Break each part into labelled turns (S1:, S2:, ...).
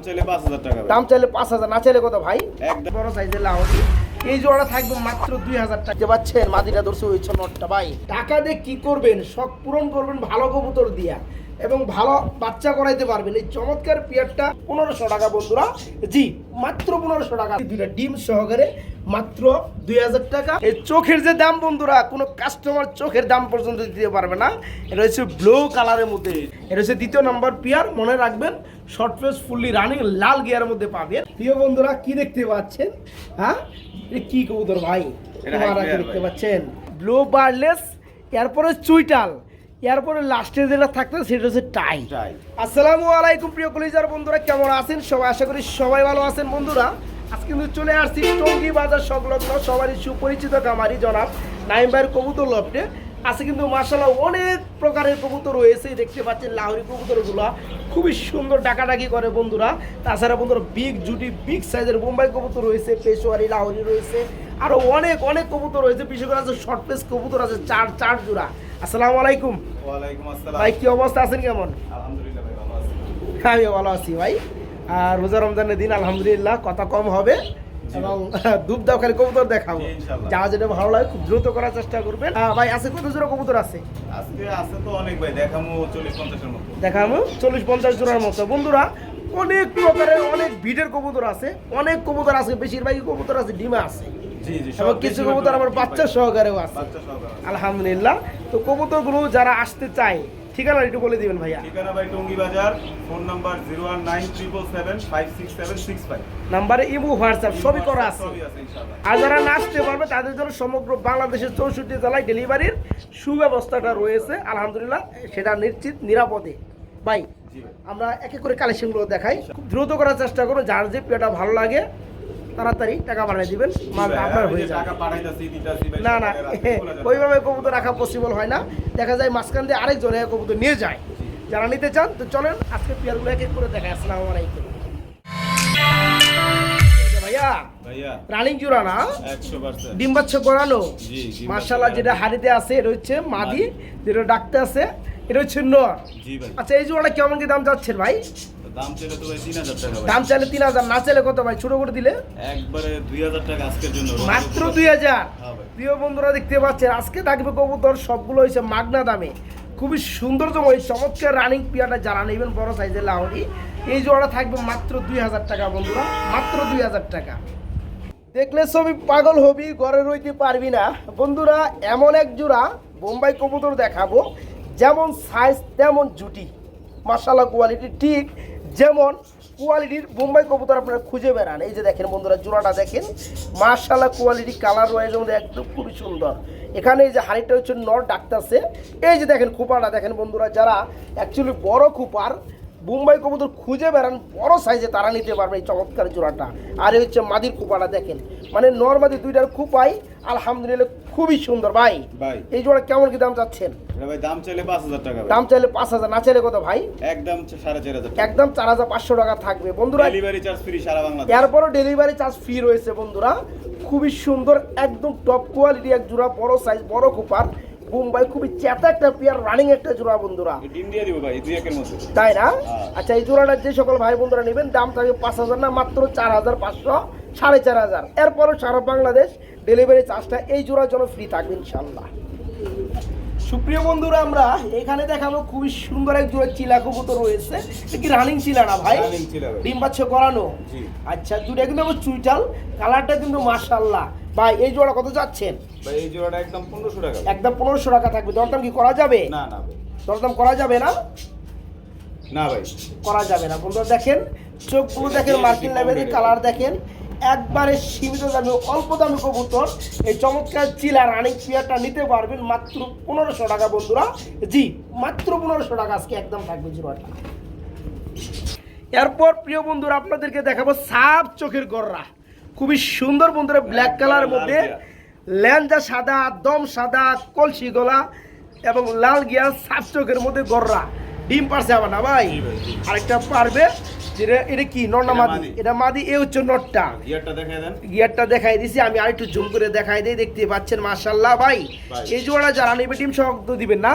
S1: চাইলে 5000 টাকা।
S2: দাম চাইলে 5000, না চাইলে কত ভাই?
S1: একদম
S2: বড় সাইজের লাহোরি এই জোড়া থাকবে মাত্র 2000 টাকা। পাচ্ছেন মাদিটা ধরছে হয়েছে নটটা ভাই। টাকা দিয়ে কি করবেন? শখ পূরণ করবেন ভালো কবুতর দিয়া এবং ভালো বাচ্চা করাইতে পারবেন। এই চমৎকার পেয়ারটা 1500 টাকা বন্ধুরা। জি মাত্র 1500 টাকা, দুইটা ডিম সহকারে মাত্র 2000 টাকা। এই চোখের যে দাম বন্ধুরা, কোনো কাস্টমার চোখের দাম পর্যন্ত দিতে পারবে না। এটা হচ্ছে ব্লু কালারের মধ্যে, এটা হচ্ছে দ্বিতীয় নাম্বার পেয়ার। মনে রাখবেন শর্ট ফেস ফুললি রানিং লাল গিয়ারের মধ্যে পাবেন। প্রিয় বন্ধুরা কি দেখতে পাচ্ছেন? হ্যাঁ কি কবুতর ভাই? দেখতে পাচ্ছেন ব্লু বার্লেস, এরপরে চুইটাল, এরপরে লাস্টে যেটা থাকতে সেটা হচ্ছে টাই। আসসালামু আলাইকুম প্রিয় কলিজার বন্ধুরা, কেমন আছেন সবাই? আশা করি সবাই ভালো আছেন বন্ধুরা। আজকে কিন্তু চলে আসছি টঙ্গী বাজার সংলগ্ন সবারই সুপরিচিত খামারি জনাব নাইম ভাইয়ের কবুতর লফটে। আজকে কিন্তু মাশাআল্লাহ অনেক প্রকারের কবুতর রয়েছে। দেখতে পাচ্ছেন লাহোরি কবুতরগুলো খুবই সুন্দর ডাকাডাকি করে বন্ধুরা। তাছাড়া বন্ধুরা বিগ জুটি বিগ সাইজের বোম্বাই কবুতর রয়েছে, পেশোয়ারি লাহোরি রয়েছে, আরো অনেক অনেক কবুতর রয়েছে। বিশেষ করে আছে শর্ট পেস কবুতর আছে চার জোড়া। আসসালামু আলাইকুম।
S1: ওয়ালাইকুম আসসালাম
S2: ভাই কি অবস্থা, আছেন কেমন?
S1: আলহামদুলিল্লাহ ভাই ভালো আছি।
S2: আমি ভালো আছি ভাই। আর রোজা রমজানের দিন আলহামদুলিল্লাহ কথা কম হবে এবং দুধ দাও খালি কবুতর দেখাবো। যা যেটা ভালো লাগে খুব দ্রুত করার চেষ্টা করবেন। ভাই আছে কত জোড়া কবুতর আছে?
S1: আজকে আছে তো অনেক ভাই, দেখামু 40-50 এর মতো।
S2: দেখাবো 40-50 জোড়ার মতো বন্ধুরা। অনেক প্রকারের অনেক ভিডের কবুতর আছে, অনেক কবুতর আছে, বেশিরভাগই কবুতর আছে ডিমা আছে।
S1: জি জি,
S2: এবং কিছু কবুতর আমার বাচ্চা সহকারেও আছে
S1: বাচ্চা সহকারে।
S2: আলহামদুলিল্লাহ। তো কবুতরগুলো যারা আসতে চায় ঠিকানা একটু বলে দিবেন ভাইয়া।
S1: ঠিকানা ভাই টঙ্গী বাজার, ফোন নাম্বার 01977756665।
S2: নাম্বারে ইমো হোয়াটসঅ্যাপ সবই করা আছে।
S1: সবই আছে ইনশাআল্লাহ।
S2: আর যারা না আসতে পারবে তাদের জন্য সমগ্র বাংলাদেশের 64 জেলায় ডেলিভারির সুব্যবস্থাটা রয়েছে আলহামদুলিল্লাহ, সেটা নিশ্চিত নিরাপদে। ভাই
S1: জি ভাই,
S2: আমরা এক এক করে কালেকশনগুলো দেখাই, খুব দ্রুত করার চেষ্টা করো। যার যে পেটা ভালো লাগে তাড়াতাড়ি টাকা বানিয়ে দিবেন, মাল আপনার হয়ে যাবে।
S1: টাকা পাঠাইতাছি দিতাছি ভাই।
S2: না ওইভাবে কবুতর রাখা পসিবল হয় না। দেখা যায় মাঝখান দিয়ে আরেকজনে কবুতর নিয়ে যায়। যারা নিতে চান তো চলেন আজকে পেয়ারগুলো এক এক করে দেখাই। আসসালামু আলাইকুম ভাইয়া।
S1: ভাইয়া
S2: রানিং জোড়া না?
S1: 100%।
S2: ডিম বাচ্চা করানো
S1: জি জি
S2: মাশাআল্লাহ। যেটা হাড়িতে আছে এটা হচ্ছে মাদি, যেটা ডাকতে আছে এটা হচ্ছে নর।
S1: জি ভাই।
S2: আচ্ছা এই জোড়াটা কেমন কি দাম যাচ্ছেন ভাই?
S1: দাম চাইলে তো ভাই 3000 টাকা ভাই।
S2: দাম চাইলে 3000, না চাইলে কত ভাই? ছোট করে দিলে
S1: একবারে 2000 টাকা আজকের জন্য।
S2: মাত্র 2000।
S1: হ্যাঁ ভাই।
S2: প্রিয় বন্ধুরা দেখতে পাচ্ছেন আজকে থাকবে কবুতর সবগুলো হয়েছে মাগনা দামে। খুবই সৌন্দর্যময় এই চমৎকার রানিং পিয়াটা যারা নেবেন বড় সাইজের লাহোরি, এই জোড়া থাকবে মাত্র 2000 টাকা বন্ধুরা, মাত্র 2000 টাকা। দেখলে সবই পাগল হবি, ঘরে রইতে পারবি না বন্ধুরা। এমন এক জোড়া বোম্বাই কবুতর দেখাবো, যেমন সাইজ তেমন জুটি, মাশাআল্লাহ কোয়ালিটি ঠিক যেমন কোয়ালিটির বোম্বাই কবুতর আপনারা খুঁজে বেড়ান। এই যে দেখেন বন্ধুরা জোড়াটা দেখেন, মাশাআল্লাহ কোয়ালিটি, কালার ওয়াইজ মধ্যে একদম খুবই সুন্দর। এখানে এই যে হাড়িটা হচ্ছে নর ডাকতেছে। এই যে দেখেন খোপাটা দেখেন বন্ধুরা, যারা অ্যাকচুয়ালি বড় খোপার বোম্বাই কবুতর খুঁজে বেড়ান বড় সাইজে তারা নিতে পারবে এই চমৎকার জোড়াটা। আর এই হচ্ছে মাদির খোপাটা দেখেন, মানে নর মাদি দুইটার খোপাই আলহামদুলিল্লাহ খুবই সুন্দর। ভাই
S1: ভাই
S2: এই জোড়া কেমন কি দাম চাচ্ছেন?
S1: ভাই দাম চাইলে 5000 টাকা ভাই।
S2: দাম চাইলে 5000, না চাইলে কত ভাই?
S1: একদম 4500 টাকা।
S2: একদম 4500 টাকা থাকবে বন্ধুরা।
S1: ডেলিভারি চার্জ ফ্রি সারা বাংলাদেশ।
S2: এরপরও ডেলিভারি চার্জ ফ্রি রয়েছে বন্ধুরা। খুবই সুন্দর একদম টপ কোয়ালিটি এক জোড়া বড় সাইজ বড় খোপার বোম্বাই, খুবই চেতা একটা পেয়ার রানিং একটা জোড়া বন্ধুরা।
S1: ডিম দিয়ে দিব ভাই 2-1 এর মধ্যে।
S2: তাই না?
S1: হ্যাঁ।
S2: আচ্ছা এই জোড়াটা যে সকল ভাই বন্ধুরা নেবেন দাম থাকবে 5000 না মাত্র 4500, 4500। এরপরও সারা বাংলাদেশ ডেলিভারি চার্জটা এই জোড়ার জন্য ফ্রি থাকবে ইনশাল্লাহ। সুপ্রিয় বন্ধুরা আমরা এখানে দেখাবো খুবই সুন্দর এক জোড়া চিলা কবুতর রয়েছে। এটা কি রানিং চিলা না ভাই?
S1: রানিং চিলা ভাই।
S2: ডিম বাচ্চা করানো।
S1: জি।
S2: আচ্ছা দুটা কিন্তু আমার চুইটাল, কালারটা কিন্তু মাশাআল্লাহ। ভাই এই জোড়া কত যাচ্ছেন?
S1: ভাই এই জোড়াটা একদম 1500 টাকা।
S2: একদম 1500 টাকা থাকবে। দরদাম কি করা যাবে?
S1: না না ভাই।
S2: দরদাম করা যাবে না?
S1: না ভাই
S2: করা যাবে না বন্ধুরা। দেখেন চোখগুলো দেখেন, মার্কিন লেভেলের কালার দেখেন, একবারে সীমিত দামে অল্প দামে কবুতর এই চমৎকার চিলা রানিং পেয়ারটা নিতে পারবেন মাত্র 1500 টাকা বন্ধুরা। জি মাত্র 1500 টাকা আজকে একদম থাকবে জোড়াটা। এরপর প্রিয় বন্ধুরা আপনাদেরকে দেখাবো সাপ চোখের গররা, খুবই সুন্দর বন্ধুরা, ব্ল্যাক কালারের মধ্যে ল্যাঞ্জা সাদা, দম সাদা, কলসি গলা এবং লাল গিয়া সাপ চোখের মধ্যে গররা। ডিম পারছে আবার না ভাই?
S1: জি ভাই, জি।
S2: আরেকটা পারবে, যেটা এটা কি নর না
S1: এটা
S2: মাদি?
S1: মাদি।
S2: এটা মাদি, এ হচ্ছে নরটা।
S1: গিয়ারটা দেখাই দেন।
S2: গিয়ারটা দেখাই দিছি, আমি আরেকটু জুম করে দেখাই দিই, দেখতে পাচ্ছেন মাশাআল্লাহ ভাই।
S1: ভাই।
S2: এই জোড়া যারা নেবে ডিম সহ তো দিবেন না?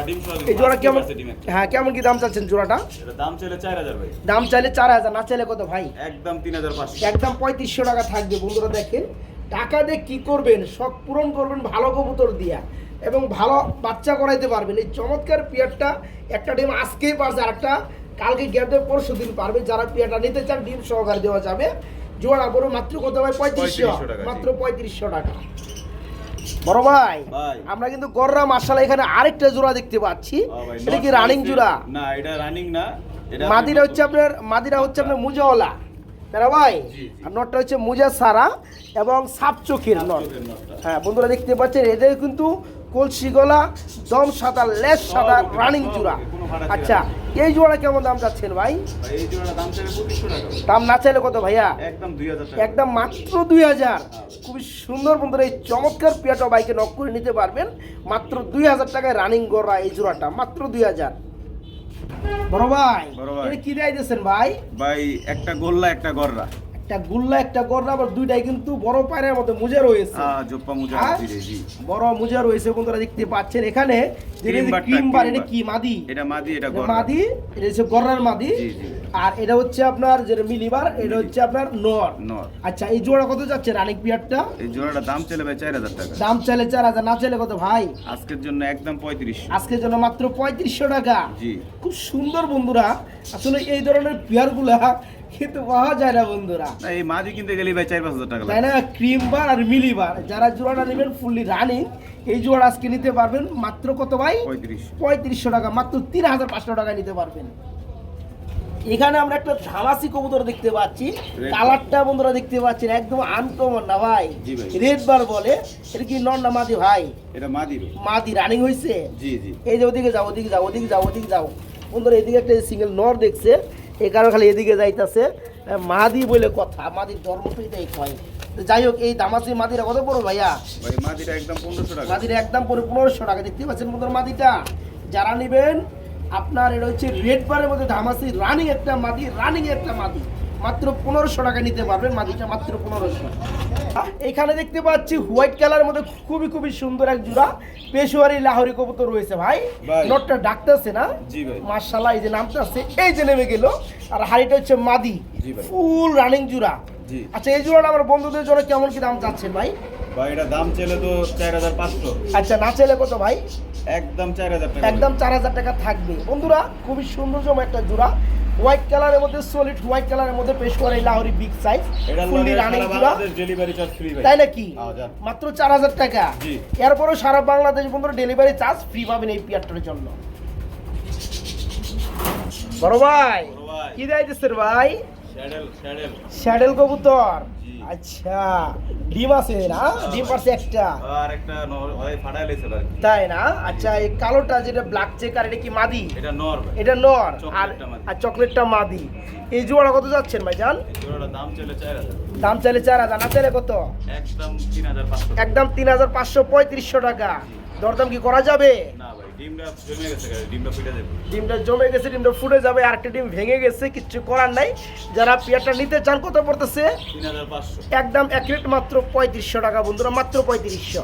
S1: ডিম সহ
S2: এই জোড়া কেমন?
S1: আছে ডিমের।
S2: হ্যাঁ, কেমন কি দাম চাচ্ছেন জোড়াটা?
S1: এটা দাম চাইলে 4000 ভাই।
S2: দাম চাইলে 4000, না চাইলে কত ভাই?
S1: একদম 3500।
S2: একদম 3500 টাকা থাকবে। বন্ধুরা দেখেন, টাকা দিয়ে কি করবেন, শখ পূরণ করবেন ভালো কবুতর দিয়া এবং ভালো বাচ্চা করাইতে পারবেন। এই চমৎকার পেয়ারটা একটা ডিম আজকেই পারছে, আরেকটা কালকে গ্যাপে পরশু দিন পারবে। যারা পেয়ারটা নিতে চান ডিম সহকারে দেওয়া যাবে। জোড়া বড় মাত্র কত ভাই? 3500
S1: টাকা,
S2: মাত্র
S1: জি।
S2: 3500 টাকা। বড় ভাই,
S1: ভাই।
S2: আমরা কিন্তু গররা মাশাআল্লাহ এখানে আরেকটা জোড়া দেখতে পাচ্ছি।
S1: ভাই,
S2: এটা কি
S1: নট
S2: রানিং
S1: হয়েছে-
S2: জোড়া?
S1: না, এটা রানিং না। এটা
S2: মাদিরা হচ্ছে আপনার মুজাওয়ালা তারা ভাই,
S1: জি, জি।
S2: আর নটটা হচ্ছে মুজা সারা এবং সাপ চোখের নট।
S1: চোখের নটটা।
S2: হ্যাঁ বন্ধুরা দেখতে পাচ্ছেন, এদের কিন্তু কলসি গলা, দম সাদা, লেস সাদা,
S1: সব
S2: রানিং
S1: সব
S2: জোড়া।
S1: কোনো ফাটা ছিল
S2: আচ্ছা,
S1: না।
S2: এই জোড়া কেমন দাম চাচ্ছেন ভাই?
S1: ভাই, এই জোড়ার দাম চাইলে 2500 টাকা ভাই।
S2: দাম না চাইলে কত ভাইয়া?
S1: একদম 2000 টাকা।
S2: একদম মাত্র 2000। খুবই সুন্দর বন্ধুরা, এই চমৎকার পিয়াটা বাইকে নক করে নিতে পারবেন মাত্র 2000 টাকায়। রানিং গড়া এই জোড়াটা মাত্র 2000। বড় ভাই,
S1: বড় ভাই।
S2: এটা কি দিয়েছেন ভাই?
S1: ভাই, একটা গোল্লা একটা গররা।
S2: একটা গুল্লা একটা গড়া, আবার দুইটাই কিন্তু বড় পায়রার মধ্যে মুজা রয়েছে।
S1: জোপ্পা মুজা
S2: হ্যাঁ?
S1: জি জি।
S2: বড় মুজা রয়েছে বন্ধুরা দেখতে পাচ্ছেন। এখানে
S1: Cream bar টা,
S2: ক্রিম বার,
S1: cream
S2: এটা
S1: bar।
S2: কি মাদি?
S1: এটা মাদি, এটা
S2: এটা
S1: গররা।
S2: মাদি, এটা হচ্ছে গড়ার মাদি।
S1: জি, জি।
S2: আর এটা হচ্ছে আপনার যেটা মিলিবার, এটা হচ্ছে আপনার নর।
S1: নর।
S2: আচ্ছা, এই জোড়া কত যাচ্ছে রানিক পিয়ারটা?
S1: এই জোড়াটা দাম চাইলে ভাই 4000 টাকা।
S2: দাম চাইলে 4000, না চাইলে কত ভাই?
S1: আজকের জন্য একদম 3500।
S2: আজকের জন্য মাত্র 3500 টাকা।
S1: জি।
S2: খুব সুন্দর বন্ধুরা, আসলে এই ধরনের পিয়ারগুলা কিন্তু পাওয়া যায় না বন্ধুরা,
S1: না, এই মাদি কিনতে গেলে ভাই 4-5000 টাকা
S2: তাই
S1: লাগে।
S2: না? ক্রিম বার আর মিলি বার, যারা জোড়াটা নেবেন ফুললি রানিং, এই জোড়া আজকে নিতে পারবেন মাত্র কত ভাই?
S1: 3500।
S2: 3500 টাকা, মাত্র 3500 টাকা নিতে পারবেন। এখানে আমরা একটা ধামাসি কবুতর দেখতে পাচ্ছি,
S1: Red
S2: কালারটা বন্ধুরা দেখতে পাচ্ছেন একদম আনকমন না ভাই?
S1: জি ভাই।
S2: রেড বার বলে। এটা কি নর না মাদি ভাই?
S1: এটা মাদির।
S2: মাদি রানিং হয়েছে।
S1: জি জি।
S2: এই যে ওদিকে যাও, ওদিকে যাও, ওদিকে যাও, ওদিকে যাও বন্ধুরা, এদিকে একটা সিঙ্গেল নর দেখছে, এই কারণে খালি এদিকে যাইতাছে। মাদি বলে কথা, মাদির ধর্ম তো এটাই কয়। তো যাই হোক, এই দামাসি মাদিরা কত পড়ো ভাইয়া?
S1: ভাই, মাদিটা একদম 1500 টাকা।
S2: মাদিরা একদম পড়ে 1500 টাকা। দেখতে পাচ্ছেন বন্ধুরা মাদিটা, যারা নেবেন আপনার এটা হচ্ছে রেড বারের মধ্যে দামাসি রানিং একটা মাদি, রানিং একটা মাদি, মাত্র 1500 টাকা নিতে পারবেন মাদিটা, মাত্র 1500। এখানে দেখতে পাচ্ছি হোয়াইট কালারের মধ্যে খুবই খুবই সুন্দর এক জোড়া পেশোয়ারি লাহোরি কবুতর রয়েছে ভাই।
S1: ভাই।
S2: নটটা ডাকতেছে না?
S1: জি ভাই।
S2: মাশাআল্লাহ, এই যে নামটা আছে, এই যে নেমে গেল। আর হাড়িটা হচ্ছে মাদি,
S1: জি ভাই।
S2: ফুল রানিং জোড়া।
S1: জি।
S2: আচ্ছা, এই জোড়াটা আমার বন্ধুদের জন্য কেমন কি দাম চাচ্ছেন ভাই?
S1: ভাই, এটা দাম চাইলে তো 4500।
S2: আচ্ছা, না চাইলে কত ভাই?
S1: একদম 4000 টাকা।
S2: একদম 4000 টাকা থাকবে। বন্ধুরা খুবই সৌন্দর্যম একটা জোড়া, হোয়াইট কালারের মধ্যে, সলিড হোয়াইট কালারের মধ্যে পেশোয়ারি লাহোরি বিগ সাইজ,
S1: এটা
S2: ফুললি রানিং
S1: সারা
S2: জোড়া।
S1: বাংলাদেশ ডেলিভারি চার্জ ফ্রি ভাই।
S2: তাই নাকি?
S1: যান।
S2: মাত্র 4000 টাকা।
S1: জি।
S2: এরপরও সারা বাংলাদেশ বন্ধুরা ডেলিভারি চার্জ ফ্রি পাবেন এই পিয়ারটার জন্য। বড় ভাই,
S1: বড় ভাই।
S2: কি দিতেছেন ভাই?
S1: শ্যাডেল।
S2: শ্যাডেল কবুতর।
S1: জি।
S2: আচ্ছা, ডিম আছে না? ডিম পারছে একটা,
S1: আর একটা ভাই ফাটাই লেছে ভাই।
S2: তাই না? আচ্ছা, এই কালোটা যেটা ব্ল্যাক চেকার, এটা কি মাদি?
S1: এটা নর ভাই।
S2: এটা নর। আর
S1: চকলেটটা মাদি।
S2: আর চকলেটটা মাদি। এই জোড়া কত যাচ্ছেন ভাই জান?
S1: এই জোড়াটার দাম চাইলে 4000।
S2: দাম চাইলে 4000, না চাইলে কত?
S1: একদম 3500।
S2: একদম 3500, 3500 টাকা। দরদাম কি করা যাবে?
S1: না ভাই, ডিমটা জমে গেছে গায়ে, ডিমটা ফিটে যাবে।
S2: ডিমটা জমে গেছে, ডিমটা ফুটে যাবে, আর একটা ডিম ভেঙে গেছে, কিচ্ছু করার নাই। যারা পেয়ারটা নিতে চান কত পড়তেছে?
S1: 3500।
S2: একদম এক রেট মাত্র 3500 টাকা বন্ধুরা, মাত্র 3500।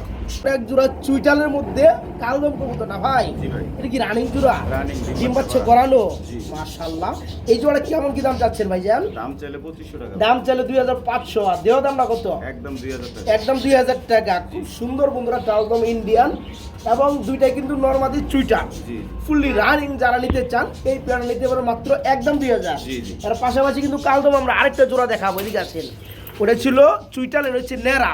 S2: এক জোড়া চুইটালের মধ্যে কালদম কবুতর না ভাই?
S1: জি ভাই।
S2: এটা কি রানিং জোড়া?
S1: রানিং, ডিম
S2: ডিম বাচ্চা
S1: বাচ্চা
S2: করানো।
S1: জি।
S2: মাশাআল্লাহ। এই জোড়া কেমন কি দাম চাচ্ছেন ভাইজান?
S1: দাম চাইলে 2500 টাকা।
S2: দাম চাইলে 2500, আর দেহ দামটা কত?
S1: একদম 2000 টাকা।
S2: একদম 2000 টাকা। খুব সুন্দর বন্ধুরা, কালদম ইন্ডিয়ান, এবং দুইটাই কিন্তু নরমাদি চুইটা,
S1: জি।
S2: Fully running. যারা নিতে চান এই পেয়ার নিতে পারেন মাত্র একদম 2000।
S1: জি, জি।
S2: এর পাশাপাশি কিন্তু কালদম আমরা আরেকটা জোড়া দেখাবো, এদিকে আছেন। ওটা ছিল চুইটাল, এটা হচ্ছে নেরা।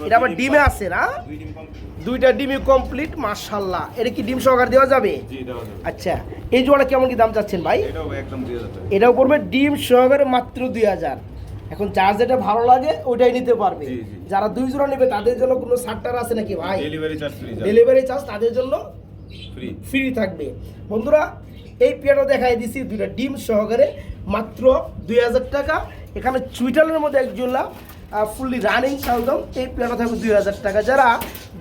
S2: এটা আবার ডিমে আছে না?
S1: দুই ডিম কমপ্লিট।
S2: দুইটা ডিমে কমপ্লিট। মাশাআল্লাহ, এটা কি ডিম সহকারে দেওয়া যাবে?
S1: জি, দেওয়া যাবে।
S2: আচ্ছা, এই জোড়া কেমন কি দাম চাচ্ছেন ভাই?
S1: এটাও ভাই একদম 2000 টাকা।
S2: এটাও পড়বে ডিম সহকারে মাত্র 2000। এখন যার যেটা ভালো লাগে ওটাই নিতে পারবে।
S1: জি, জি।
S2: যারা দুই জোড়া নেবে তাদের জন্য কোনো ছাড়টার আছে নাকি ভাই?
S1: Delivery charge free.
S2: Delivery charge তাদের জন্য
S1: ফ্রি।
S2: ফ্রি থাকবে। বন্ধুরা এই পেয়ারটা দেখাই দিছি দুইটা ডিম সহকারে মাত্র 2000 টাকা। এখানে চুইটালের মধ্যে এক জোড়া ফুললি রানিং কালদম, এই পেয়ারটা থাকবে 2000 টাকা। যারা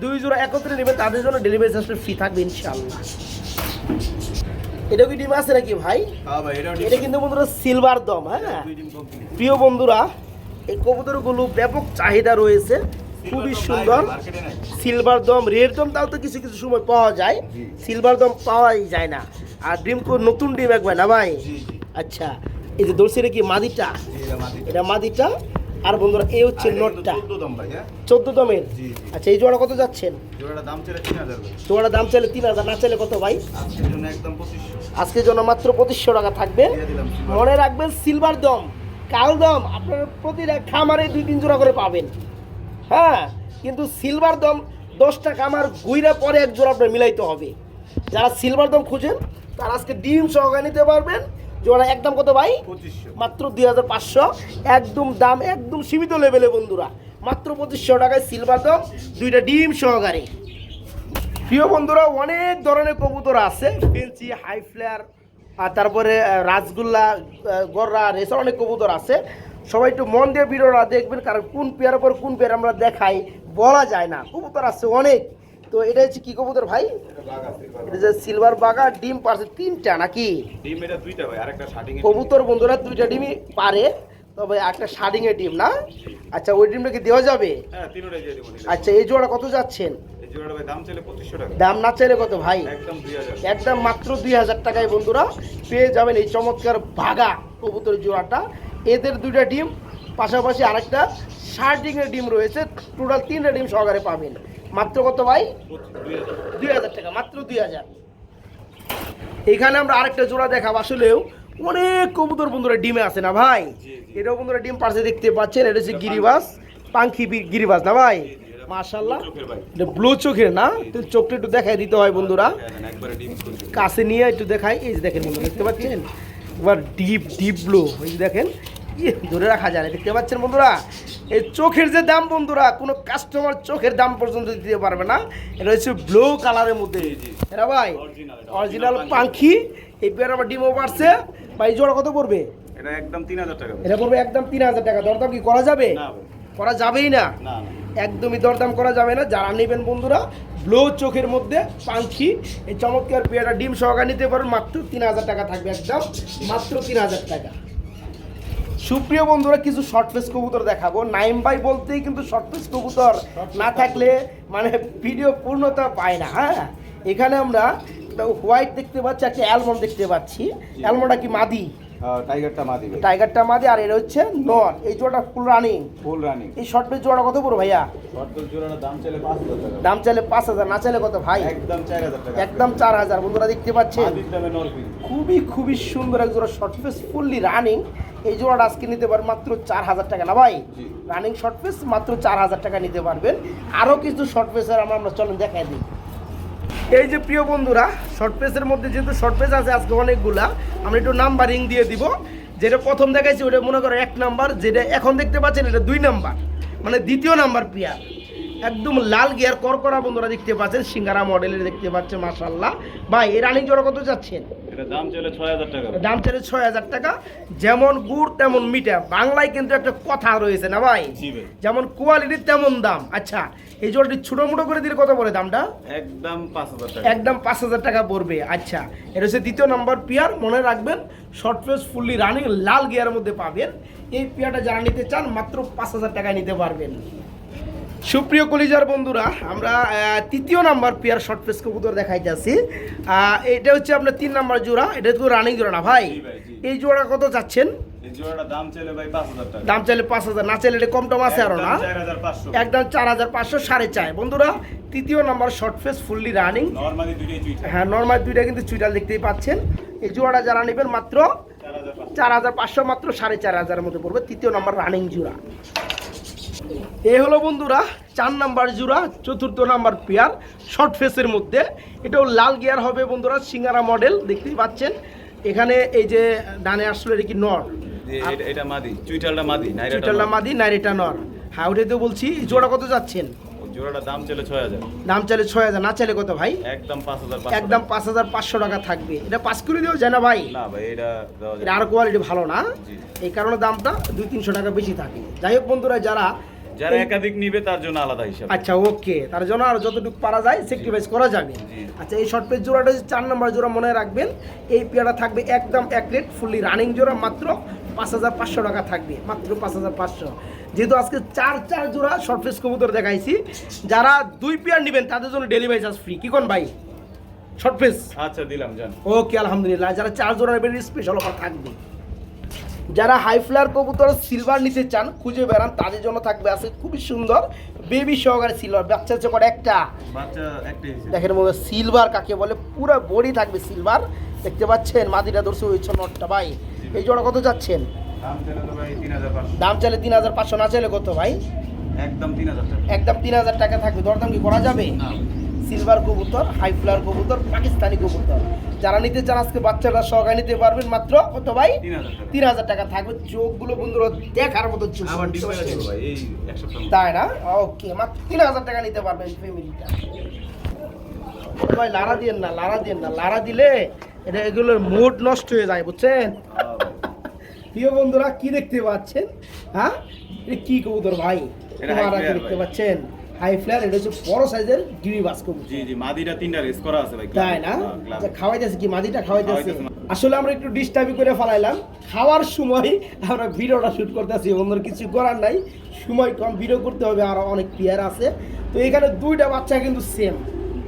S2: দুই জোড়া একত্রে নেবে তাদের জন্য ডেলিভারি চার্জটা ফ্রি থাকবে ইনশাআল্লাহ। এটা কি ডিম আছে নাকি ভাই?
S1: হ্যাঁ ভাই,
S2: এটা কিন্তু বন্ধুরা সিলভার দম। হ্যাঁ
S1: দুই ডিম complete।
S2: প্রিয় বন্ধুরা, এই কবুতরগুলো ব্যাপক চাহিদা রয়েছে, খুবই সুন্দর।
S1: মার্কেটে নাই।
S2: সিলভার দম, রেড দম তাও তো কিছু কিছু সময় পাওয়া যায়, সিলভার দম পাওয়াই যায় না। আর ডিম নতুন ডিম একবার না ভাই?
S1: জি জি
S2: আচ্ছা, এই যে দর্শিটা কি মাদিটা?
S1: জি, এটা মাদি।
S2: এটা মাদিটা। আর বন্ধুরা এই হচ্ছে
S1: আর এটা কিন্তু
S2: নটটা,
S1: 14 দাম ভাই। হ্যাঁ
S2: 14 দমের।
S1: জি জি।
S2: আচ্ছা, এই জোড়া কত যাচ্ছেন?
S1: জোড়াটা দাম ছিল 3000 ভাই।
S2: জোড়া দাম চাইলে 3000, না চাইলে কত ভাই?
S1: আজকের জন্য একদম 2500
S2: আজকের জন্য মাত্র 2500 টাকা থাকবে।
S1: দিয়ে দিলাম।
S2: মনে রাখবেন সিলভার দম, কাল দম আপনার প্রতিটা খামারে 2-3 জোড়া করে পাবেন। হ্যাঁ, কিন্তু সিলভার দম 10টা খামার গুইরা পরে এক জোড়া আপনার মিলাইতে হবে। যারা সিলভার দম খুঁজেন তারা আজকে ডিম সহকারে নিতে পারবেন। জোড়া একদম কত ভাই?
S1: 2500।
S2: মাত্র 2500। একদম দাম একদম সীমিত লেভেলে বন্ধুরা, মাত্র 2500 টাকায় সিলভার দম, 2টা ডিম সহকারে। প্রিয় বন্ধুরা, অনেক ধরনের কবুতর আছে, ফেন্সি, হাই ফ্লেয়ার, আর তারপরে রাসগোল্লা, গররা, রেসার অনেক কবুতর আছে। সবাই একটু মন দিয়ে ভিডিওটা দেখবেন, কারণ কোন পেয়ার পর কোন পেয়ার আমরা দেখাই বলা যায় না, কবুতর আছে অনেক। তো এটা হচ্ছে কি কবুতর ভাই?
S1: এটা বাঘ আছে।
S2: এটা যে সিলভার বাগা, ডিম পারছে 3টা নাকি?
S1: ডিম এটা 2টা ভাই, আরেকটা শার্টিং এর।
S2: কবুতর বন্ধুরা 2টা ডিমই পারে, তবে একটা শার্ডিংয়ের ডিম না। আচ্ছা, ওই ডিমটা কি দেওয়া যাবে?
S1: হ্যাঁ, তিনটাই দিয়ে দেব।
S2: আচ্ছা, এই জোড়া কত যাচ্ছেন?
S1: এই জোড়াটা ভাই দাম ছিল 2500 টাকা।
S2: দাম না চাইলে কত ভাই?
S1: একদম 2000।
S2: একদম মাত্র 2000 টাকায় বন্ধুরা পেয়ে যাবেন এই চমৎকার ভাগা কবুতর জোড়াটা। এদের 2টা ডিম, পাশাপাশি আরেকটা শার্টিংয়ের ডিম রয়েছে, টোটাল 3টা ডিম সহকারে পাবেন। মাত্র কত ভাই? 2000 টাকা, মাত্র 2000। এখানে আমরা আরেকটা জোড়া দেখাবো, আসলেও অনেক কবুতর বন্ধুরা ডিমে আছে না ভাই? এটাও বন্ধুরা ডিম পাশে দেখতে পাচ্ছেন, এটা হচ্ছে গিরিবাস, পাঙ্খি গিরিবাস না ভাই? মাশাআল্লাহ, এটা ব্লু চোখের না? তো চোখটা একটু দেখাই দিতে হয় বন্ধুরা,
S1: একবারে ডিম খুলছে।
S2: কাছে নিয়ে একটু দেখাই। এই যে দেখেন বন্ধুরা, দেখতে পাচ্ছেন একবার ডিপ ডিপ ব্লু, এই যে দেখেন, ধরে রাখা যায় না, দেখতে পাচ্ছেন বন্ধুরা? এই চোখের যে দাম বন্ধুরা, কোনো কাস্টমার চোখের দাম পর্যন্ত দিতে পারবে না। এটা হচ্ছে ব্লু কালারের মধ্যে, এরা ভাই অরিজিনাল পাখি। এই পেয়ার আমার ডিমও পারছে ভাই। জোড়া কত পড়বে?
S1: এটা একদম 3000 টাকা।
S2: এটা পড়বে একদম 3000 টাকা। দরদাম কি করা যাবে?
S1: না ভাই,
S2: করা যাবেই না,
S1: না না।
S2: একদমই দরদাম করা যাবে না। যারা নেবেন বন্ধুরা ব্লু চোখের মধ্যে পাখি, এই চমৎকার পেয়ারটা ডিম সহকারে নিতে পারেন, মাত্র 3000 টাকা থাকবে, একদম মাত্র 3000 টাকা। সুপ্রিয় বন্ধুরা, কিছু শর্ট ফেস কবুতর দেখাবো। নাইম ভাই বলতেই কিন্তু শর্ট ফেস কবুতর না থাকলে মানে ভিডিও পূর্ণতা পায় না। হ্যাঁ, এখানে আমরা একটা হোয়াইট দেখতে পাচ্ছি, একটা অ্যালমন্ড দেখতে পাচ্ছি। অ্যালমন্ডটা কি মাদি?
S1: হ্যাঁ, টাইগারটা মাদি ভাই।
S2: টাইগারটা মাদি, আর এটা হচ্ছে নর। এই জোড়াটা ফুল রানিং।
S1: Full running.
S2: এই শর্ট ফেস জোড়া কত পড়ো ভাইয়া?
S1: শর্টফুল জোড়াটার দাম ছিল 5000 টাকা।
S2: দাম চাইলে 5000, না চাইলে কত ভাই?
S1: একদম 4000 টাকা।
S2: একদম 4000। বন্ধুরা দেখতে পাচ্ছেন,
S1: মাদির দামে নরপিন।
S2: খুবই খুবই সুন্দর এক জোড়া শর্ট ফেস ফুললি রানিং। এই জোড়াটা আজকে নিতে পারেন মাত্র 4000 টাকা না ভাই?
S1: জি।
S2: রানিং শর্ট ফেস মাত্র 4000 টাকা নিতে পারবেন। আরও কিছু শর্ট ফেসের আমরা চলেন দেখাই দিই। এই যে প্রিয় বন্ধুরা, শর্ট ফেসের মধ্যে যেহেতু শর্ট ফেস আছে আজকে অনেকগুলা, আমরা একটু নাম্বারিং দিয়ে দিব। যেটা প্রথম দেখাইছি ওটা মনে করো 1 নাম্বার, যেটা এখন দেখতে পাচ্ছেন এটা 2 নাম্বার, মানে দ্বিতীয় নাম্বার পেয়ার। একদম লাল গিয়ার করকরা বন্ধুরা দেখতে পাচ্ছেন, সিঙ্গারা মডেলের দেখতে পাচ্ছেন। মাশাআল্লাহ ভাই, এই রানিং জোড়া কত যাচ্ছেন?
S1: এটা দাম ছিল 6000 টাকা।
S2: দাম চাইলে 6000 টাকা। যেমন গুড় তেমন মিঠা, বাংলায় কিন্তু একটা কথা রয়েছে না ভাই?
S1: জি ভাই।
S2: যেমন কোয়ালিটি তেমন দাম। আচ্ছা, এই জোড়াটি ছোটো মোটো করে দিলে কত পড়ে দামটা?
S1: একদম 5000 টাকা।
S2: একদম 5000 টাকা পড়বে। আচ্ছা, এটা হচ্ছে দ্বিতীয় নম্বর পেয়ার, মনে রাখবেন শর্ট ফেস ফুললি রানিং লাল গিয়ারের মধ্যে পাবেন। এই পেয়ারটা যারা নিতে চান মাত্র 5000 টাকায় নিতে পারবেন। সুপ্রিয় কলিজার বন্ধুরা, আমরা তৃতীয় নাম্বার পেয়ার শর্ট ফেস কবুতর দেখাইতেছি। এটা হচ্ছে আপনার 3 নাম্বার জোড়া, এটা তো রানিং জোড়া না ভাই?
S1: জি ভাই, জি।
S2: এই জোড়া কত চাচ্ছেন?
S1: এই জোড়াটার দাম ছিল ভাই 5000 টাকা।
S2: দাম চাইলে 5000, না চাইলে এটা কম টম আছে আরো না?
S1: একদম 4500।
S2: একদম 4500, 4.5 বন্ধুরা। তৃতীয় number short face fully running.
S1: Normally দুইটাই চুইটা।
S2: হ্যাঁ, নর্মাল 2টা কিন্তু চুইটাল দেখতেই পাচ্ছেন। এই জোড়াটা যারা নেবেন মাত্র
S1: 4500।
S2: 4500, মাত্র 4500 মধ্যে পড়বে, তৃতীয় নাম্বার রানিং জোড়া। এই হলো বন্ধুরা 4 নাম্বার জোড়া, চতুর্থ নাম্বার পেয়ার শর্ট ফেসের মধ্যে। এটাও লাল গিয়ার হবে বন্ধুরা, সিঙ্গারা মডেল দেখতেই পাচ্ছেন। এখানে এই যে ডানে আসলে এটা কি নর?
S1: এটা মাদি, চুইটালটা মাদি,
S2: চুইটালটা মাদি, নাইরেটা নর। হ্যাঁ, ওটাই তো বলছি। এই জোড়া কত যাচ্ছেন?
S1: জোড়াটার দাম ছিল 6000।
S2: দাম চাইলে 6000, না চাইলে কত ভাই?
S1: একদম 5500।
S2: একদম 5500 টাকা থাকবে। এটা 5 করে দিও যায় না ভাই?
S1: না ভাই, এটা দেওয়া
S2: এটা
S1: যায়।
S2: আর কোয়ালিটি ভালো না,
S1: জি।
S2: এই কারণে দামটা 200-300 টাকা বেশি থাকে। যাই হোক বন্ধুরা, যারা
S1: যারা একাধিক নিবে তার জন্য আলাদা হিসাব।
S2: আচ্ছা ওকে, তার জন্য আর যতটুকু পারা যায় স্যাক্রিফাইস করা যাবে। আচ্ছা এই শর্ট পেজ জোড়াটা 4 নম্বর জোড়া মনে রাখবেন, এই পেয়ারটা থাকবে একদম এক রেট ফুললি রানিং জোড়া, মাত্র 5500 টাকা থাকবে, মাত্র 5500। যেহেতু আজকে 4 জোড়া শর্ট পেজ কবুতর দেখাইছি, যারা 2 পেয়ার নেবেন তাদের জন্য ডেলিভারি চার্জ ফ্রি। কি কোন ভাই শর্ট পেজ?
S1: আচ্ছা দিলাম জান।
S2: ওকে আলহামদুলিল্লাহ। যারা 4 জোড়া নেবেন স্পেশাল অফার থাকবে। যারা হাই ফ্লায়ার কবুতর সিলভার নিতে চান খুঁজে বেড়ান, তাদের জন্য থাকবে আছে খুবই সুন্দর বেবি সহকারে সিলভার। বাচ্চা হচ্ছে কটা? একটা
S1: বাচ্চা একটাই হইছে।
S2: দেখেন মনে সিলভার কাকে বলে, পুরো বডি থাকবে সিলভার। দেখতে পাচ্ছেন মাদিটা ধরছে হয়েছে নটটা ভাই। এই জোড়া কত যাচ্ছেন?
S1: দাম চাইলে তো ভাই 3500।
S2: দাম চাইলে 3500, না চাইলে কত ভাই?
S1: একদম 3000 টাকা।
S2: একদম 3000 টাকা থাকবে। দরদাম কি করা যাবে?
S1: না।
S2: সিলভার কবুতর, হাই ফ্লায়ার কবুতর, পাকিস্তানি কবুতর যারা নিতে চান আজকে বাচ্চারা সহকারে নিতে পারবেন, মাত্র কত ভাই?
S1: 3000 টাকা।
S2: 3000 টাকা থাকবে। চোখগুলো বন্ধুরা দেখার মতো চোখ,
S1: আবার ডিসপ্লে দিব ভাই এই এক সপ্তাহ।
S2: তাই না? ওকে, মাত্র 3000 টাকা নিতে পারবেন ফ্যামিলিটা। ভাই লারা দিয়েন না, লারা দিয়েন না, লারা দিলে এটা এগুলোর মুড নষ্ট হয়ে যায়, বুঝছেন? প্রিয় বন্ধুরা কি দেখতে পাচ্ছেন? হ্যাঁ এটা কি কবুতর ভাই?
S1: এটা high
S2: আপনারা কি
S1: flare
S2: দেখতে
S1: ভাই।
S2: পাচ্ছেন? হাই ফ্লায়ার, এটা হচ্ছে বড় সাইজের গিরিবাস কবুতর।
S1: জি জি, মাদিটা 3টা রেস করা আছে ভাই।
S2: তাই না?
S1: ক্লাবে।
S2: আচ্ছা, খাওয়াইতেছে কি? মাদিটা খাওয়াইতেছে।
S1: খাওয়াইতেছে।
S2: আসলে আমরা একটু ডিস্টার্বই করে ফেলাইলাম, খাওয়ার সময় আমরা ভিডিওটা শুট করতেছি, অন্য কিছু করার নাই, সময় কম, ভিডিও করতে হবে, আর অনেক প্লেয়ার আছে। তো এখানে 2টা বাচ্চা কিন্তু সেম,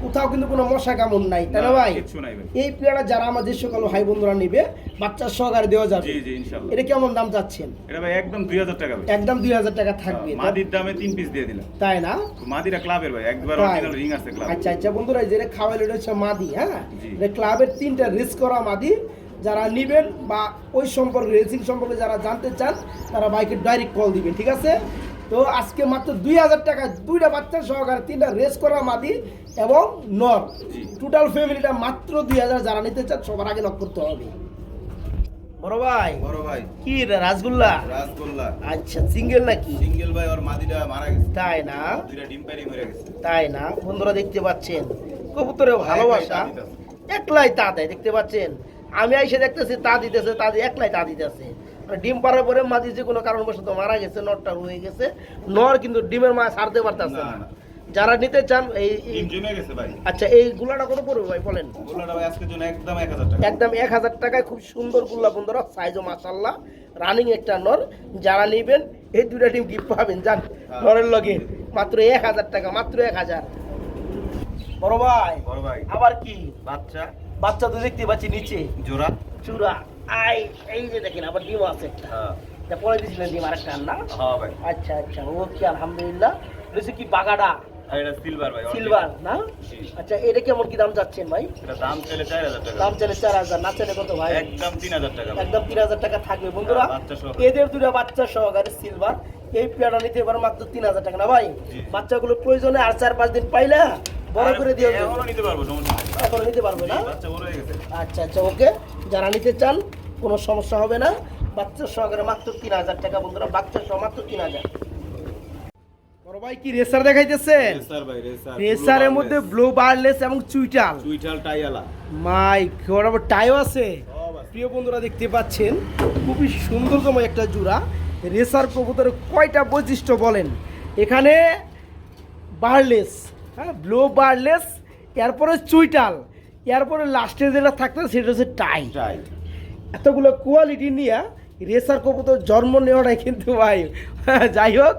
S2: কোথাও কিন্তু কোনো মশা কামড় নাই, তাই না ভাই?
S1: কিছু নাই ভাই।
S2: এই প্লেয়ারটা যারা আমাদের সকল ভাই বন্ধুরা নিবে বাচ্চার সহকারে দেওয়া যাবে।
S1: জি জি ইনশাআল্লাহ।
S2: এটা কেমন দাম চাচ্ছেন?
S1: এটা ভাই একদম 2000 টাকা ভাই।
S2: একদম 2000 টাকা থাকবে।
S1: মাদির দামে 3 পিস দিয়ে দিলাম।
S2: তাই না?
S1: মাদিরা ক্লাবের ভাই, একবার
S2: তাই।
S1: অরিজিনাল রিং আছে ক্লাব।
S2: আচ্ছা আচ্ছা বন্ধুরা, এই যে খাওয়াইলে এটা হচ্ছে মাদি। হ্যাঁ,
S1: জি।
S2: এটা ক্লাবের 3টা রেস করা মাদি। যারা নিবেন বা ওই সম্পর্কে রেসিং সম্পর্কে যারা জানতে চান তারা বাইকে ডাইরেক্ট কল দিবেন, ঠিক আছে? তো আজকে মাত্র 2000 টাকা 2টা বাচ্চা সহকারে 3টা রেস করা মাদি এবং নর,
S1: জি।
S2: টোটাল ফ্যামিলিটা মাত্র 2000। যারা নিতে চান সবার আগে নক করতে হবে। বড় ভাই,
S1: বড় ভাই
S2: কি রে, রাসগোল্লা?
S1: রাসগোল্লা
S2: আচ্ছা, সিঙ্গেল নাকি?
S1: সিঙ্গেল ভাই, আর মাদিটা মারা গেছে।
S2: তাই না?
S1: 2টা ডিম পাইরে মরে গেছে।
S2: তাই না? বন্ধুরা দেখতে পাচ্ছেন কবুতরের ভালোবাসা একলাই তা দেয়, দেখতে পাচ্ছেন? আমি এসে দেখতেছি তা দিতেছে, তা দিয়ে একলাই তা দিতেছে। মানে ডিম পাড়ার পরে মাঝি যে কোনো কারণবশত মারা গেছে, নরটা হয়ে গেছে, নর কিন্তু ডিমের মা ছাড়তে পারতেছে
S1: না,
S2: না।
S1: না।
S2: যারা নিতে চান
S1: ডিম জমে গেছে ভাই।
S2: আচ্ছা এই গুলাটা কত পড়বে ভাই বলেন?
S1: গোল্লাটা ভাই আজকের জন্য একদম 1000 টাকা।
S2: একদম 1000 টাকায় খুব সুন্দর গুল্লা বন্ধুরা, সাইজও মাশাআল্লাহ, রানিং একটা নর। যারা নিবেন এই 2টা ডিম গিফট পাবেন, জান নরের লগে, মাত্র 1000 টাকা, মাত্র 1000। বড় ভাই,
S1: বড় ভাই
S2: আবার কি
S1: বাচ্চা
S2: বাচ্চা তো দেখতে পাচ্ছি নিচে
S1: জোড়া।
S2: চূড়া, আই এই যে দেখেন আবার ডিম আছে একটা,
S1: হ্যাঁ
S2: তা পরে দিছিলেন ডিম আরেকটা না?
S1: হ্যাঁ ভাই।
S2: আচ্ছা আচ্ছা ওকে আলহামদুলিল্লাহ। বলছি কি বাগাডা
S1: আর এটা সিলভার ভাই।
S2: সিলভার না?
S1: জি।
S2: আচ্ছা এটা কেমন কি দাম চাচ্ছেন ভাই?
S1: এটা দাম চাইলে 4000 টাকা।
S2: দাম চাইলে 4000, না চাইলে কত ভাই?
S1: একদম 3000 টাকা ভাই।
S2: একদম 3000 টাকা থাকবে বন্ধুরা।
S1: বাচ্চা সহ।
S2: এদের 2টা বাচ্চা সহকারে সিলভার, এই পেয়ারটা নিতে পারে মাত্র 3000 টাকা, না ভাই?
S1: জি।
S2: বাচ্চাগুলো প্রয়োজনে আর 4-5 দিন পাইলে বড় করে দিয়ে দেবো।
S1: এখনো নিতে পারবো, সমস্যা নেই।
S2: এখন নিতে পারবে না?
S1: বাচ্চা বড় হয়ে গেছে।
S2: আচ্ছা আচ্ছা ওকে, যারা নিতে চান কোনো সমস্যা হবে না। বাচ্চা সহকারে মাত্র 3000 টাকা বন্ধুরা, বাচ্চা সহ মাত্র 3000। বড় ভাই কি রেসার দেখাইতেছেন?
S1: রেসার ভাই, রেসার।
S2: রেসারের মধ্যে ব্লু বারলেস এবং চুইটাল।
S1: চুইটাল টাইয়ালা।
S2: মাই গড, আবার টাইও আছে।
S1: সব আছে।
S2: প্রিয় বন্ধুরা দেখতে পাচ্ছেন খুবই সুন্দরতম একটা জোড়া রেসার কবুতরের। কয়টা বৈশিষ্ট্য বলেন? এখানে বারলেস, হ্যাঁ ব্লু বারলেস, এরপরে চুইটাল, এরপরে লাস্টে যেটা থাকতো সেটা হচ্ছে টাই।
S1: টাই।
S2: এতগুলো কোয়ালিটি নিয়ে রেসার কবুতর জন্ম নেওয়াটাই কিন্তু ভাই যাই হোক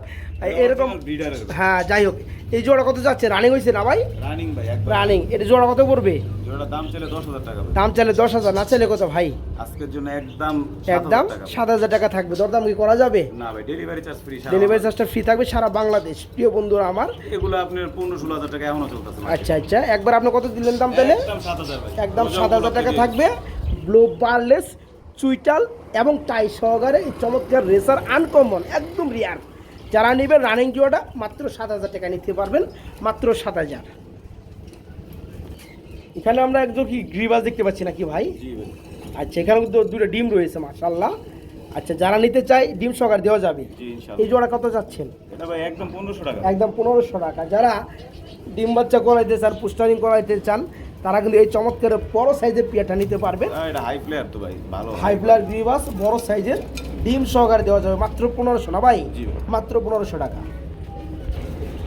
S2: এরকম।
S1: ব্রিডারের।
S2: হ্যাঁ যাই হোক, এই জোড়া কত যাচ্ছে? রানিং হয়েছে না ভাই?
S1: রানিং ভাই একবার।
S2: রানিং। এটা জোড়া কত পড়বে?
S1: জোড়াটার দাম চাইলে 10000 টাকা ভাই।
S2: দাম চাইলে 10,000, না চাইলে কত ভাই?
S1: আজকের জন্য একদম
S2: একদম 7,000 টাকা থাকবে। দরদাম কি করা যাবে?
S1: না ভাই, ডেলিভারি চার্জ ফ্রি।
S2: ডেলিভারি চার্জটা ফ্রি থাকবে সারা বাংলাদেশ। প্রিয় বন্ধুরা আমার,
S1: এগুলো আপনার 15-16,000 টাকা এখনো চলতেছে।
S2: আচ্ছা আচ্ছা একবার আপনি কত দিলেন দাম তাহলে?
S1: একদম 7000 ভাই।
S2: একদম 7,000 টাকা থাকবে। ব্লু বারলেস, চুইটাল এবং টাই সহকারে এই চমৎকার রেসার, আনকমন, একদম রিয়ার। যারা নেবেন রানিং জোড়াটা মাত্র 7,000 টাকা নিতে পারবেন, মাত্র 7,000। এখানে আমরা একজন কি গ্রিবাস দেখতে পাচ্ছি নাকি ভাই?
S1: জি ভাই।
S2: আচ্ছা এখানে কিন্তু 2টা ডিম রয়েছে মাশাআল্লাহ। আচ্ছা যারা নিতে চাই ডিম সহকারে দেওয়া যাবে।
S1: জি
S2: এই
S1: ইনশাআল্লাহ।
S2: জোড়া কত যাচ্ছেন?
S1: এটা ভাই একদম 1500 টাকা।
S2: একদম 1500 টাকা। যারা ডিম বাচ্চা করাইতে চান, পুস্টারিং করাইতে চান, তারা কিন্তু এই চমৎকার বড় সাইজের পেয়ারটা নিতে পারবেন।
S1: এটা হাই প্লেয়ার তো ভাই, ভালো।
S2: হাই ফ্লায়ার গ্রিবাস বড় সাইজের ডিম সহকারে দেওয়া যাবে মাত্র 1500, না ভাই?
S1: জি ভাই।
S2: মাত্র 1500 টাকা।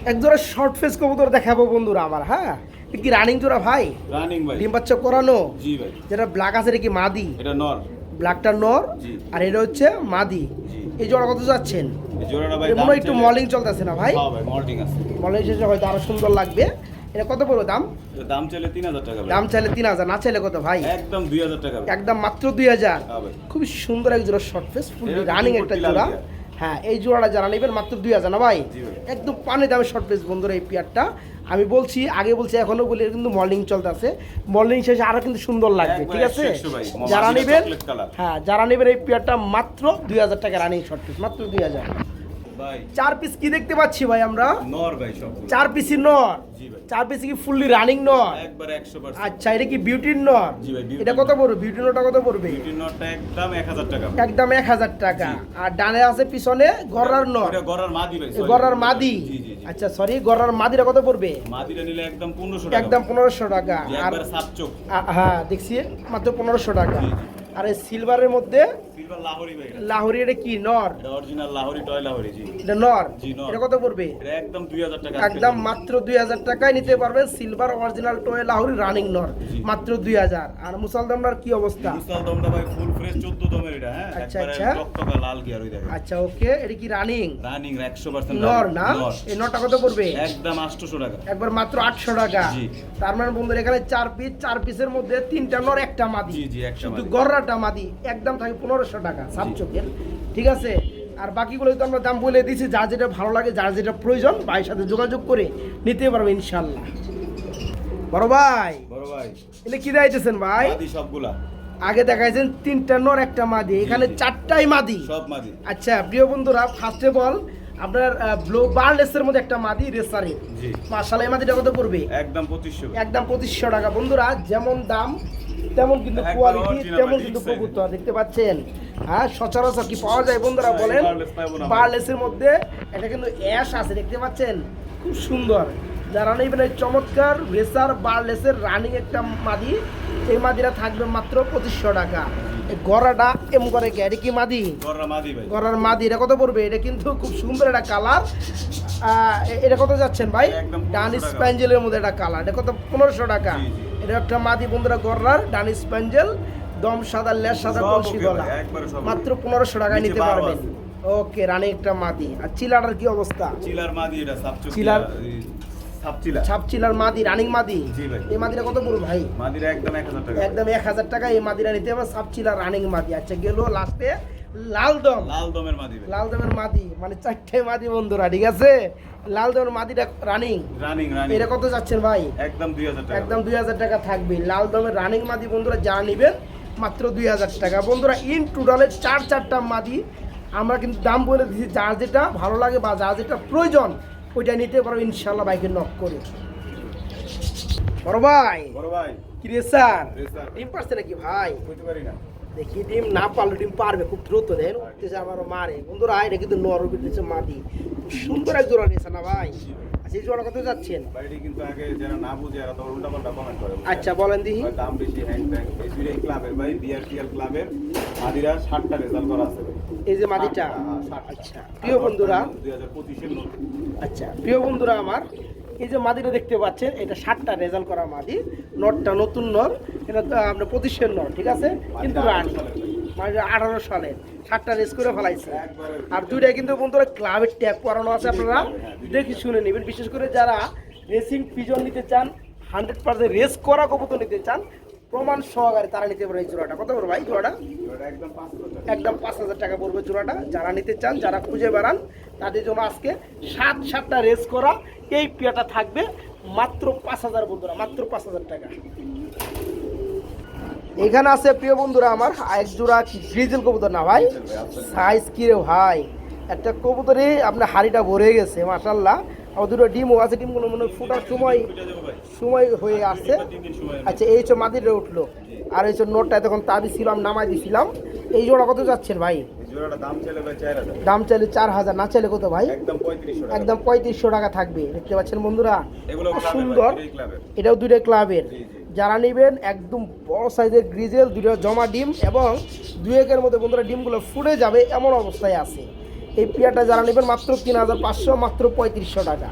S2: এক জোড়া শর্ট ফেস কবুতর দেখাবো বন্ধুরা আমার, হ্যাঁ এটা কি রানিং জোড়া ভাই?
S1: রানিং ভাই।
S2: ডিম বাচ্চা করানো?
S1: জি ভাই।
S2: যেটা ব্ল্যাক আছে এটা কি মাদি?
S1: এটা নর।
S2: ব্ল্যাকটা নর
S1: জি।
S2: আর এটা হচ্ছে মাদি।
S1: জি।
S2: এই জোড়া কত যাচ্ছেন?
S1: এই জোড়াটা ভাই
S2: এটা মনে হয় একটু মলিং চলতেছে না ভাই?
S1: হ্যাঁ ভাই, মল্টিং আছে।
S2: মলিং শেষে হয়তো আরো সুন্দর লাগবে। এটা কত পড়বে দাম?
S1: এর দাম চাইলে 3000 টাকা ভাই।
S2: দাম চাইলে 3000, না চাইলে কত ভাই?
S1: একদম 2000 টাকা ভাই।
S2: একদম মাত্র 2000।
S1: হ্যাঁ ভাই।
S2: খুবই সুন্দর এক জোড়া শর্ট ফেস ফুল
S1: এটা
S2: রানিং
S1: কিন্তু
S2: একটা
S1: ফুল
S2: জোড়া।
S1: লাল
S2: হ্যাঁ এই জোড়াটা যারা নেবেন মাত্র 2000 না ভাই?
S1: জি ভাই।
S2: একদম পানি দামে শর্ট ফেস বন্ধুরা এই পেয়ারটা। আমি বলছি আগে বলছি এখনো বলি এটা কিন্তু মর্নিং চলতেছে, মর্নিং শেষে আরো কিন্তু সুন্দর লাগবে,
S1: একবার
S2: ঠিক আছে?
S1: 100 ভাই।
S2: যারা
S1: মাদিরা
S2: নেবেন
S1: chocolate color।
S2: হ্যাঁ যারা নেবেন এই পেয়ারটা মাত্র 2000 টাকা রানিং শর্ট ফেস, মাত্র 2000।
S1: ভাই
S2: 4 পিস কি দেখতে পাচ্ছি ভাই আমরা?
S1: নর ভাই সব।
S2: 4 পিসই নর।
S1: জি ভাই।
S2: 4 পিস কি ফুললি রানিং নর?
S1: একবার 100%।
S2: আচ্ছা এটা কি বিউটির নর?
S1: জি ভাই, beauty
S2: এটা কত পড়বে? বিউটি নরটা কত পড়বে?
S1: বিউটি নরটা একদম 1000 টাকা ভাই।
S2: একদম 1000 টাকা। আর ডানে আছে পিছনে গড়ার নর,
S1: এটা গড়ার মাদি ভাই। sorry।
S2: গড়ার মাদি।
S1: জি জি জি।
S2: আচ্ছা সরি, গড়ার মাদিটা কত পড়বে?
S1: মাদিটা নিলে একদম 1500 টাকা।
S2: একদম 1500 টাকা।
S1: জি,
S2: আর
S1: একবার সাত চোখ।
S2: হ্যাঁ দেখছি মাত্র 1500 টাকা।
S1: জি, জি।
S2: আর এই সিলভারের মধ্যে
S1: সিলভার লাহোরি ভাই এটা।
S2: লাহোরি, এটা কি নর?
S1: এটা অরিজিনাল লাহোরি টয় লাহোরি। জি।
S2: এটা নর।
S1: জি, নর।
S2: এটা কত পড়বে?
S1: এটা একদম 2000 টাকা।
S2: একদম মাত্র 2000 টাকায় নিতে পারবেন সিলভার অরিজিনাল টোয়ে লাহোরি রানিং নর,
S1: জি।
S2: মাত্র 2000। আর মুসালদামরার কি অবস্থা?
S1: মুসাল দমটা ভাই ফুল ফ্রেশ 14 দমের এটা, হ্যাঁ।
S2: আচ্ছা,
S1: একবারে
S2: আচ্ছা।
S1: টকটকা লাল গিয়ার ওই দেখেন।
S2: আচ্ছা ওকে, এটা কি রানিং?
S1: রানিং 100%
S2: নর
S1: running।
S2: না?
S1: নর।
S2: এই নরটা কত পড়বে?
S1: একদম 800 টাকা।
S2: একবার মাত্র 800 টাকা।
S1: জি।
S2: তার মানে বন্ধুরা এখানে 4 পিস, 4 পিসের মধ্যে 3টা নর একটা মাদি।
S1: জি, জি, একটা
S2: শুধু
S1: মাদি।
S2: গররাটা মাদি একদম থাকে 1500 টাকা সাত চোখের, ঠিক আছে? আর বাকিগুলো তো আমরা দাম বলে দিয়েছি, যার যেটা ভালো লাগে যার যেটা প্রয়োজন ভাইয়ের সাথে যোগাযোগ করে নিতে পারবে ইনশাল্লাহ। বড় ভাই
S1: বড় ভাই
S2: এটা কি দিয়েছেন ভাই?
S1: মাদি সবগুলা।
S2: আগে দেখাইছেন 3টা নর একটা মাদি, এখানে
S1: জি।
S2: 4টাই মাদি।
S1: সব মাদি।
S2: আচ্ছা প্রিয় বন্ধুরা, ফার্স্ট অফ অল আপনার ব্লু বারলেসের মধ্যে একটা মাদি রেসারে,
S1: জি।
S2: মাশাআল্লাহ এই মাদিটা কত পড়বে?
S1: একদম 2500।
S2: একদম 2500 টাকা। বন্ধুরা যেমন দাম তেমন কিন্তু
S1: একবার
S2: কোয়ালিটি,
S1: original
S2: তেমন
S1: ভাই,
S2: কিন্তু
S1: ঠিক আছে।
S2: কবুতর দেখতে পাচ্ছেন। হ্যাঁ সচরাচর কি পাওয়া যায় বন্ধুরা বলেন?
S1: বারলেস পাবো না ভাই।
S2: বারলেসের মধ্যে এটা কিন্তু অ্যাশ আছে দেখতে পাচ্ছেন, খুব সুন্দর। যারা নেবেন এই চমৎকার রেসার বারলেসের রানিং একটা মাদি, এই মাদিরা থাকবে মাত্র 2500 টাকা। এই গড়াটা এম করে কে? এটা কি মাদি?
S1: গররা মাদি ভাই।
S2: গড়ার মাদি। এটা কত পড়বে? এটা কিন্তু খুব সুন্দর একটা কালার। এটা কত যাচ্ছেন ভাই?
S1: একদম 1500
S2: ডান
S1: টাকা।
S2: স্প্যাঞ্জেলের মধ্যে একটা কালার, এটা কত? 1500 টাকা।
S1: জি, জি।
S2: এটা একটা মাদি বন্ধুরা গড়ার ডান স্প্যাঞ্জেল, দম সাদা, লেজ সাদা,
S1: সব
S2: কলসি
S1: ওকে
S2: গলা,
S1: ভাই, একবারে সব
S2: মাত্র
S1: ওকে।
S2: 1500 টাকায়
S1: নিচে
S2: নিতে
S1: 12
S2: পারবেন।
S1: আছে।
S2: ওকে রানি একটা মাদি। আর চিলাটার কি অবস্থা?
S1: চিলার মাদি এটা সাপচুক।
S2: চিলার?
S1: সাপচিলা।
S2: ছাপ চিলার মাদি, রানিং মাদি।
S1: জি ভাই।
S2: এই মাদিটা কত পড়বে ভাই?
S1: মাদিরা একদম 1000 টাকা।
S2: একদম 1000 টাকা এই মাদিরা নিতে হবে, ছাপ চিলার রানিং মাদি। আচ্ছা গেল লাস্টে লাল দম।
S1: লাল দমের মাদি ভাই।
S2: লাল দমের মাদি, মানে 4টে মাদি বন্ধুরা, ঠিক আছে? লাল দমের মাদিটা রানিং,
S1: রানিং রানিং।
S2: এটা কত যাচ্ছেন ভাই?
S1: একদম 2000 টাকা।
S2: একদম 2000 টাকা থাকবে। লাল দমের রানিং মাদি বন্ধুরা যারা নেবেন মাত্র 2000 টাকা। বন্ধুরা ইন টোটালে 4টা মাদি আমরা কিন্তু দাম বলে দিচ্ছি, যার যেটা ভালো লাগে বা যার যেটা প্রয়োজন ওইটা নিতে পারো ইনশাল্লাহ বাইকে নক করে। বড় ভাই
S1: বড় ভাই
S2: কি রে স্যার,
S1: রেসার।
S2: ডিম পারছে নাকি ভাই?
S1: কইতে পারি না।
S2: দেখি ডিম না পারলে ডিম পারবে খুব দ্রুত, দেন উঠতেছে আমারও মারে। বন্ধুরা এটা কিন্তু নর উঠতেছে মাদি, খুব সুন্দর এক জোড়া নিয়েছে না ভাই? আচ্ছা এই জোড়া কত যাচ্ছেন?
S1: বাইরে কিন্তু আগে যারা না বুঝে এরা তো উল্টাপাল্টা কমেন্ট করে।
S2: আচ্ছা বলেন দেখি।
S1: ভাই দাম বেশি, হ্যাং ট্যাং। এই দুইটাই ক্লাবের ভাই, বিআরটিএল ক্লাবের মাদিরা 60টা রেজাল্ট করা আছে ভাই।
S2: এই যে মাদিটা,
S1: 60টা।
S2: আচ্ছা প্রিয় বন্ধুরা,
S1: 2025 এর নতুন।
S2: আচ্ছা প্রিয় বন্ধুরা আমার, এই যে মাদিটা দেখতে পাচ্ছেন এটা 7টা রেজাল্ট করা মাদি, নরটা নতুন নর, এটা আপনার 25-এর নর, ঠিক আছে? কিন্তু রানি মানে 18 সালের, 7টা রেস করে ফেলাইছে। আর দুইটাই কিন্তু বন্ধুরা ক্লাবের ট্যাগ করানো আছে, আপনারা দেখে শুনে নেবেন। বিশেষ করে যারা রেসিং পিজন নিতে চান, 100% রেস করা কবুতর নিতে চান প্রমাণ সহকারে, তারা নিতে পারে এই জোড়াটা। কত বড় ভাই জোড়াটা?
S1: এটা একদম 500 টাকা।
S2: একদম 5000 টাকা পড়বে জোড়াটা। যারা নিতে চান, যারা খুঁজে বেড়ান, তাদের জন্য আজকে 7টা রেস করা এই পেয়াটা থাকবে মাত্র 5000 বন্ধুরা, মাত্র 5000 টাকা। এখানে আছে প্রিয় বন্ধুরা আমার এক জোড়া গ্রিজেল কবুতর না ভাই? সাইজ কি রে ভাই, একটা কবুতরে আপনার হাড়িটা ভরে গেছে মাশাআল্লাহ। আর দুটো ডিমও আছে, ডিমগুলো মনে হয় ফোটার সময়
S1: কইটা যাবো ভাই।
S2: সময় হয়ে আসছে।
S1: 3 দিন সময়।
S2: আচ্ছা এই হচ্ছে মাদিরে উঠলো, আর এই হচ্ছে নোটটা তখন তা দিছিলাম, নামাই দিছিলাম। এই জোড়া কত যাচ্ছেন ভাই?
S1: এই জোড়াটা দাম চাইলে ভাই 4000।
S2: দাম চাইলে 4000, না চাইলে কত ভাই?
S1: একদম 3500 টাকা।
S2: একদম 3500 টাকা থাকবে। দেখতে পাচ্ছেন বন্ধুরা,
S1: এগুলো
S2: খুব
S1: ক্লাবের
S2: সুন্দর।
S1: ভাই, ক্লাবের।
S2: এটাও দুইটা ক্লাবের।
S1: জি, জি।
S2: যারা নেবেন একদম বড় সাইজের গ্রিজেল, দুটো জমা ডিম এবং 2-1-এর মধ্যে বন্ধুরা ডিমগুলো ফুটে যাবে এমন অবস্থায় আছে। এই পেয়ারটা যারা নেবেন মাত্র 3500, মাত্র 3500 টাকা।